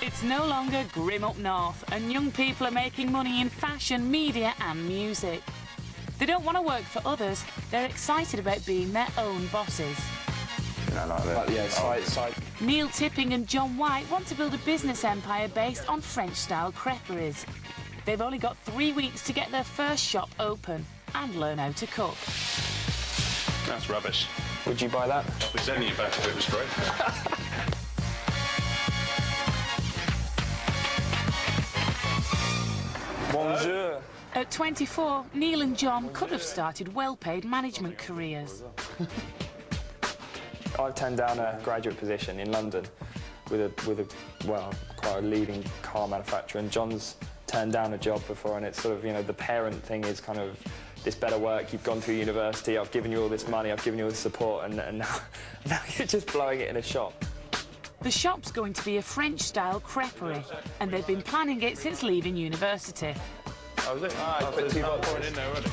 It's no longer grim up north, and young people are making money in fashion, media and music. They don't want to work for others, they're excited about being their own bosses. Neil Tipping and John White want to build a business empire based on French-style creperies. They've only got 3 weeks to get their first shop open and learn how to cook. That's rubbish. Would you buy that? I'll be sending it back if it was free. Bonjour. At 24, Neil and John could have started well-paid management careers. I've turned down a graduate position in London with quite a leading car manufacturer, and John's turned down a job before, and it's sort of, you know, the parent thing is kind of this better work, you've gone through university, I've given you all this money, I've given you all this support, and now you're just blowing it in a shop. The shop's going to be a French-style creperie, and they've been planning it since leaving university. Oh, is it? Put 2 point in there already.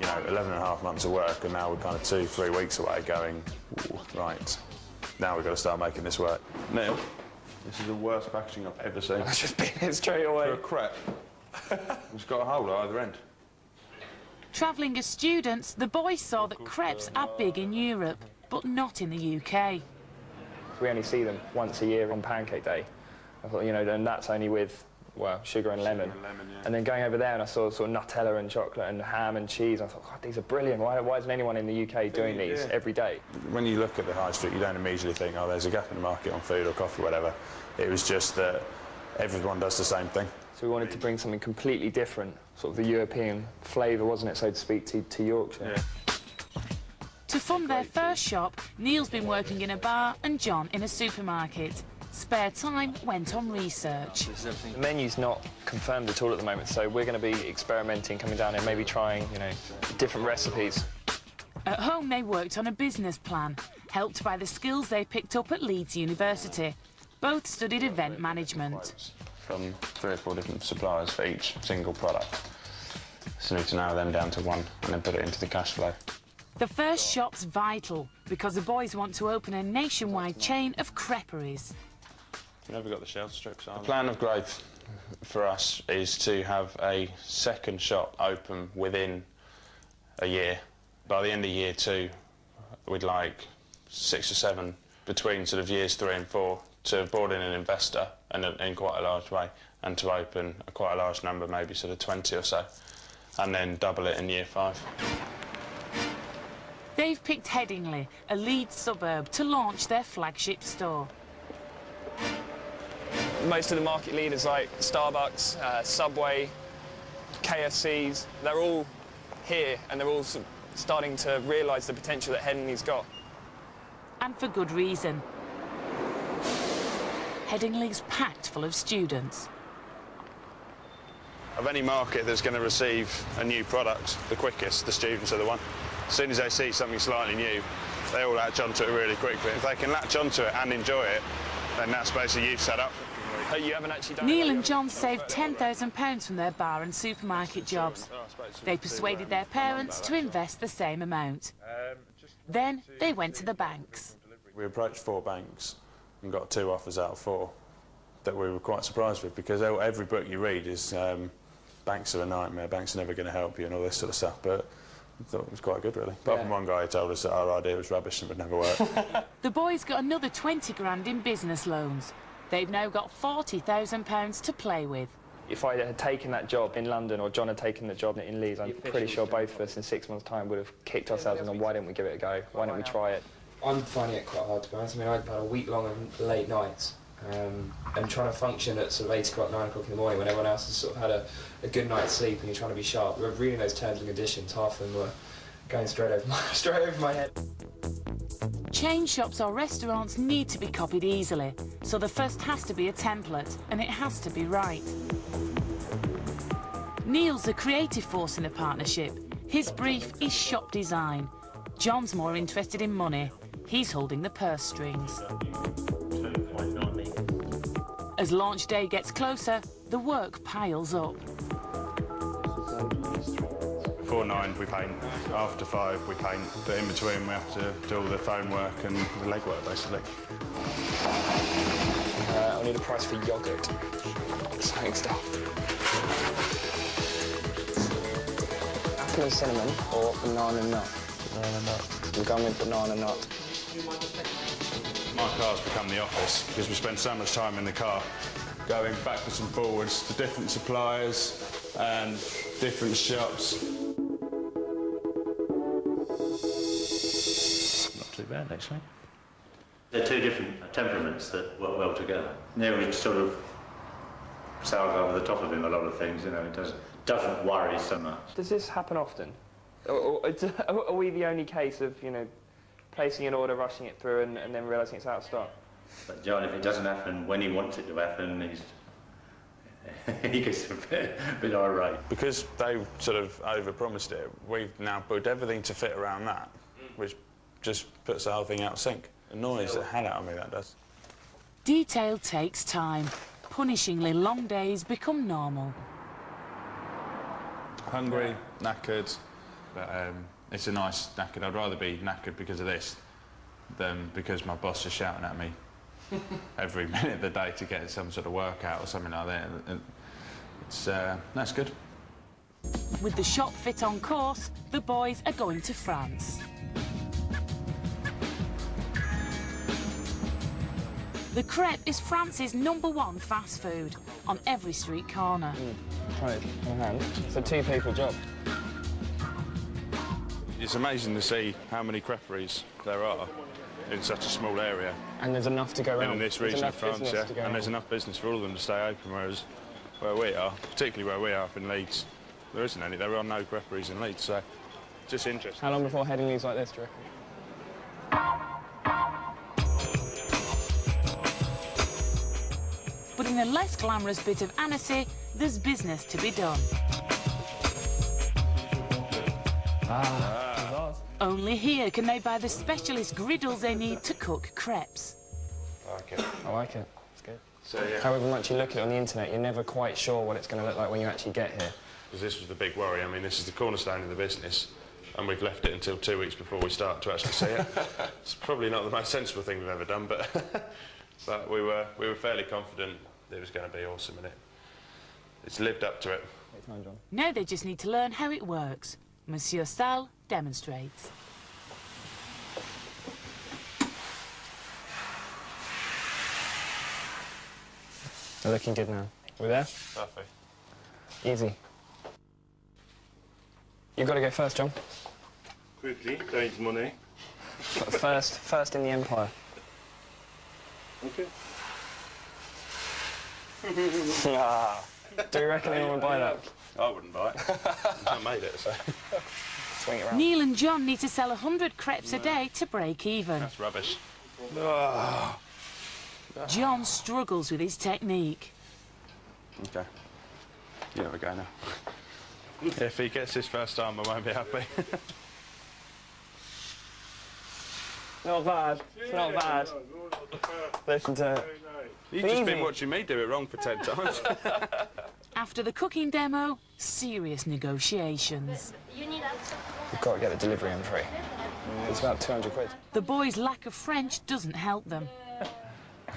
You know, 11.5 months of work, and now we're kind of 2-3 weeks away going, right, now we've got to start making this work. Neil, this is the worst packaging I've ever seen. I've just been it straight away. For a crepe. It's got a hole at either end. Travelling as students, the boys saw that crepes are big in Europe, but not in the UK. We only see them once a year on Pancake Day. I thought, you know, and that's only with, well, sugar and lemon. And then going over there and I saw sort of Nutella and chocolate and ham and cheese. I thought, God, these are brilliant. Why isn't anyone in the UK doing these every day? When you look at the high street, you don't immediately think, oh, there's a gap in the market on food or coffee or whatever. It was just that everyone does the same thing. So we wanted to bring something completely different, sort of the European flavour, wasn't it, so to speak, to Yorkshire. Yeah. To fund their first shop, Neil's been working in a bar and John in a supermarket. Spare time went on research. The menu's not confirmed at all at the moment, so we're going to be experimenting, coming down and maybe trying, you know, different recipes. At home, they worked on a business plan, helped by the skills they picked up at Leeds University. Both studied event management. From 3 or 4 different suppliers for each single product. So we need to narrow them down to one and then put it into the cash flow. The first shop's vital because the boys want to open a nationwide chain of creperies. We've never got the shelf strips on. The plan of growth for us is to have a second shop open within a year. By the end of year 2, we'd like 6 or 7 between sort of years 3 and 4 to have brought in an investor and in quite a large way, and to open quite a large number, maybe sort of 20 or so, and then double it in year 5. They've picked Headingley, a Leeds suburb, to launch their flagship store. Most of the market leaders like Starbucks, Subway, KFCs, they're all here and they're all starting to realise the potential that Headingley's got. And for good reason. Headingley's packed full of students. Of any market that's going to receive a new product the quickest, the students are the one. As soon as they see something slightly new, they all latch onto it really quickly. If they can latch onto it and enjoy it, then that's basically you've set up. You haven't actually done Neil and John saved £10,000 from their bar and supermarket jobs. They persuaded their parents to invest the same amount. Then they went to the banks. We approached 4 banks and got 2 offers out of 4 that we were quite surprised with, because every book you read is banks are a nightmare, banks are never going to help you and all this sort of stuff, but I thought it was quite good, really. Apart from one guy who told us that our idea was rubbish and would never work. The boys got another 20 grand in business loans. They've now got £40,000 to play with. If I had taken that job in London or John had taken the job in Leeds, I'm pretty sure both of us in 6 months' time would have kicked ourselves and gone, why didn't we give it a go? Why don't we try it? I'm finding it quite hard, to be honest. I mean, I've had a week-long of late nights and trying to function at sort of 8 o'clock, 9 o'clock in the morning when everyone else has sort of had a good night's sleep and you're trying to be sharp. We're reading those terms and conditions, half of them were going straight over my head. Chain shops or restaurants need to be copied easily, so the first has to be a template, and it has to be right. Neil's the creative force in the partnership. His brief is shop design. John's more interested in money. He's holding the purse strings. As launch day gets closer, the work piles up. Before 9 we paint, after 5 we paint, but in between we have to do all the phone work and the legwork, basically. I I need a price for yoghurt. Exciting stuff. Apple and cinnamon or banana nut? Banana nut. I'm going with banana nut. My car's become the office because we spend so much time in the car going backwards and forwards to different suppliers and different shops. Not too bad, actually. They're two different temperaments that work well together. Neil would sort of sails over the top of him a lot of things, you know, it doesn't worry so much. Does this happen often? Or are we the only case of, you know, placing an order, rushing it through and then realising it's out of stock? But John, if it doesn't happen when he wants it to happen, he gets a bit irate. Because they sort of overpromised it, we've now put everything to fit around that, which just puts the whole thing out of sync. Annoys the hell out of me, that does. Detail takes time. Punishingly long days become normal. Hungry, knackered, but it's a nice knackered. I'd rather be knackered because of this than because my boss is shouting at me every minute of the day to get some sort of workout or something like that. It's that's good. With the shop fit on course, the boys are going to France. The crepe is France's #1 fast food, on every street corner. Try it on hand. It's a two-people job. It's amazing to see how many creperies there are in such a small area. And there's enough to go around. In this region of France, yeah. And there's enough business for all of them to stay open, whereas where we are, particularly where we are up in Leeds, there isn't any. There are no creperies in Leeds, so just interesting. How long before heading these like this, do you reckon? But in the less glamorous bit of Annecy, there's business to be done. Only here can they buy the specialist griddles they need to cook crepes. I like it. I like it. It's good. So, yeah. However much you look at it on the internet, you're never quite sure what it's going to look like when you actually get here. Because this was the big worry. I mean, this is the cornerstone of the business, and we've left it until 2 weeks before we start to actually see it. It's probably not the most sensible thing we've ever done, but but we were fairly confident it was going to be awesome, and it's lived up to it. Now they just need to learn how it works. Monsieur Salle demonstrates. They're looking good now. We there? Perfect. Easy. You've got to go first, John. Quickly, time is money. First in the empire. Okay. Do you reckon anyone would buy that? I wouldn't buy it. I made it, so. Swing it around. Neil and John need to sell 100 crepes a day to break even. That's rubbish. John struggles with his technique. OK. You have a go now. If he gets this first time, I won't be happy. Not bad. It's not bad. Listen to it. You've just been watching me do it wrong for 10 times. After the cooking demo, serious negotiations. We've got to get the delivery in free. It's about 200 quid. The boys' lack of French doesn't help them.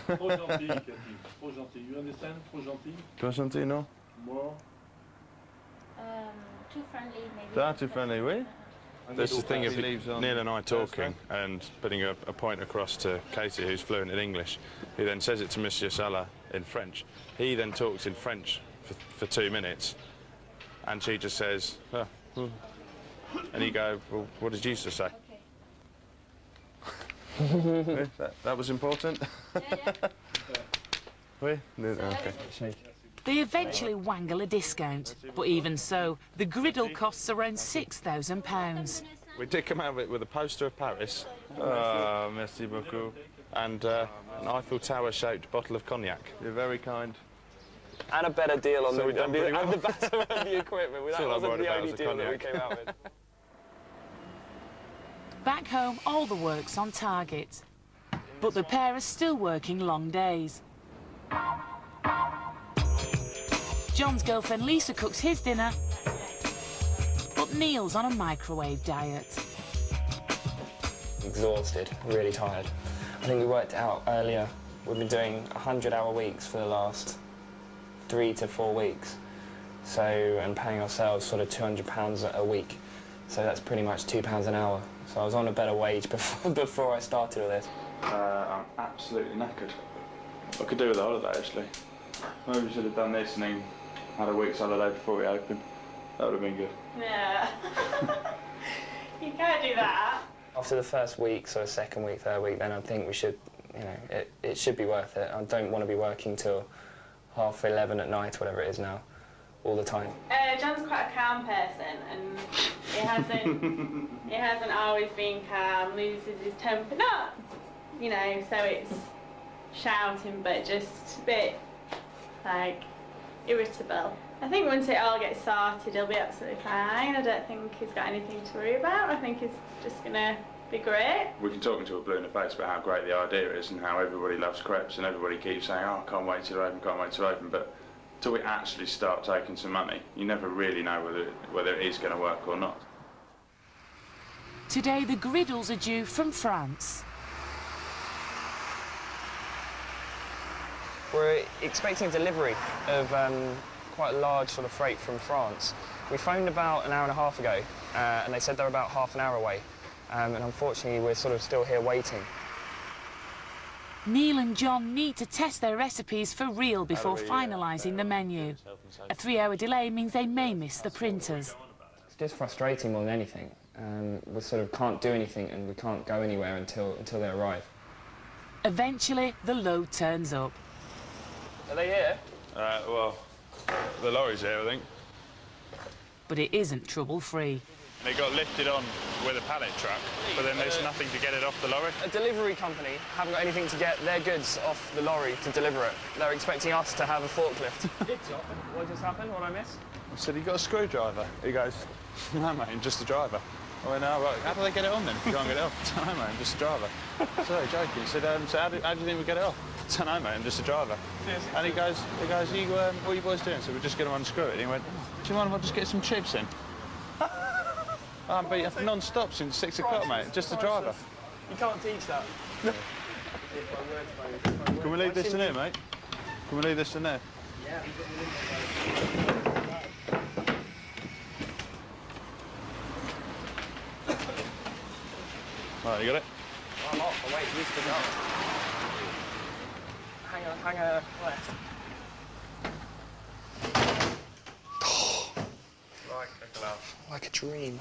Trop gentil, Cathy. Trop gentil. You understand? Trop gentil? Trop gentil, no? More? Too friendly, maybe. Too friendly, oui? There's the thing of Neil and I talking and putting a point across to Katie, who's fluent in English, who then says it to Monsieur Salah in French. He then talks in French for 2 minutes, and she just says, oh, and you go, well, what did you just say? Okay. that was important? Oui? Okay. They eventually wangle a discount, but even so, the griddle costs around £6,000. We did come out of it with a poster of Paris. Oh, merci beaucoup. And an Eiffel Tower-shaped bottle of cognac. You're very kind. And a better deal on So the we've done pretty well. and the better of the equipment. That all I'm wasn't worried the about only is the deal that we cognac. came out with. Back home, all the work's on target. But the pair are still working long days. John's girlfriend Lisa cooks his dinner, but Neil's on a microwave diet. Exhausted, really tired. I think we worked out earlier We've been doing 100-hour weeks for the last 3 to 4 weeks, so, and paying ourselves sort of £200 a week. So that's pretty much £2 an hour. So I was on a better wage before I started all this. I'm absolutely knackered. I could do with a holiday, actually. Maybe we should have done this and then had a week's holiday before we opened. That would have been good. Yeah. You can't do that. After the first week, so second week, third week, then I think we should, you know, it should be worth it. I don't want to be working till 11:30 at night, whatever it is now, all the time. John's quite a calm person, and he hasn't always been calm, loses his temper. Not, you know, so it's shouting, but just a bit, like, irritable. I think once it all gets sorted, he'll be absolutely fine. I don't think he's got anything to worry about. I think he's just going to be great. We can talk until we're blue in the face about how great the idea is and how everybody loves crepes and everybody keeps saying, oh, I can't wait till open, can't wait till open. But until we actually start taking some money, you never really know whether it is going to work or not. Today, the griddles are due from France. We're expecting a delivery of quite a large sort of freight from France. We phoned about an hour and a half ago, and they said they're about half an hour away. And unfortunately, we're sort of still here waiting. Neil and John need to test their recipes for real before finalising the menu. A 3-hour delay means they may miss the printers. It's just frustrating more than anything. We sort of can't do anything and we can't go anywhere until they arrive. Eventually, the load turns up. Are they here? Well, the lorry's here, I think. But it isn't trouble-free. They got lifted on with a pallet truck, but then there's nothing to get it off the lorry. A delivery company haven't got anything to get their goods off the lorry to deliver it. They're expecting us to have a forklift. What just happened? What did I miss? I said, you got a screwdriver? He goes, no, mate, I'm just a driver. I went, oh, right, how do they get it on then if you can't get it off? I don't know, mate, I'm just a driver. Sorry, joking. He said, so how do you think we get it off? I don't know, mate, I'm just a driver. Yes. And he goes, what are you boys doing? So we're just going to unscrew it. And he went, do you mind if I just get some chips in? I've been non-stop since 6 o'clock, mate. Just a driver. You can't teach that. Can we leave this in here, mate? Can we leave this in there? Yeah. Right, you got it? I'm off. I'll wait for this to go. Hang on, left. Like a glove. Like a dream.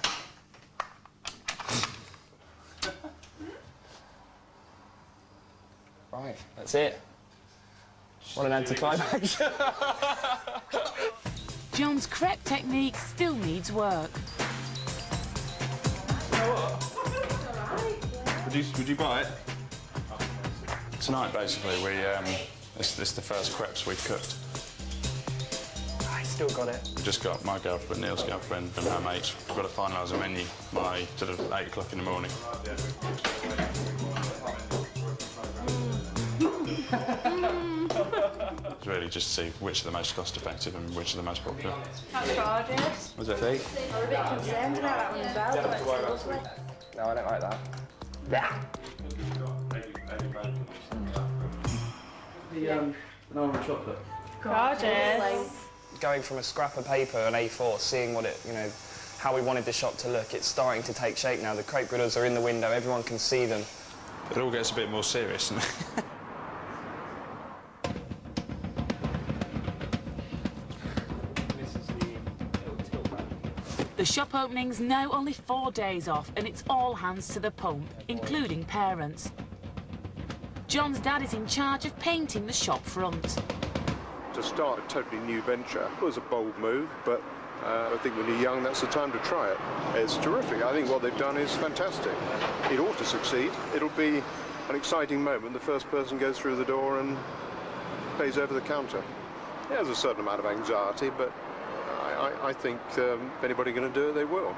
Right, that's it. What an anticlimax. John's crepe technique still needs work. Would you buy it? Tonight, basically, this is the first crepes we've cooked. I still got it. We've just got my girlfriend, Neil's girlfriend, and her mates. We've got to finalise a menu by sort of 8 o'clock in the morning. It's really just to see which are the most cost-effective and which are the most popular. That's gorgeous. Was it fake? I was a bit concerned about that one as well, but it's lovely. No, I don't like that. The banana chocolate. Gorgeous. Going from a scrap of paper, an A4, seeing what it, you know, how we wanted the shop to look, it's starting to take shape now. The crepe griddles are in the window, everyone can see them. It all gets a bit more serious. The shop opening's now only 4 days off, and it's all hands to the pump, including parents. John's dad is in charge of painting the shop front. To start a totally new venture was a bold move, but I think when you're young, that's the time to try it. It's terrific. I think what they've done is fantastic. It ought to succeed. It'll be an exciting moment. The first person goes through the door and pays over the counter. There's a certain amount of anxiety, but I think if anybody's going to do it, they will.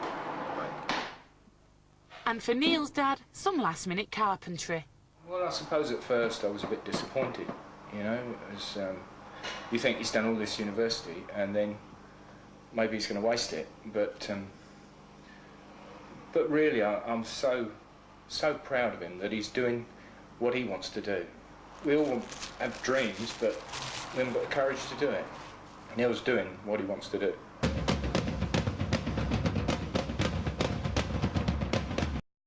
And for Neil's dad, some last-minute carpentry. Well, I suppose at first I was a bit disappointed, you know, as you think he's done all this university and then maybe he's going to waste it, but really I'm so proud of him that he's doing what he wants to do. we all have dreams, but we haven't got the courage to do it. Neil's doing what he wants to do.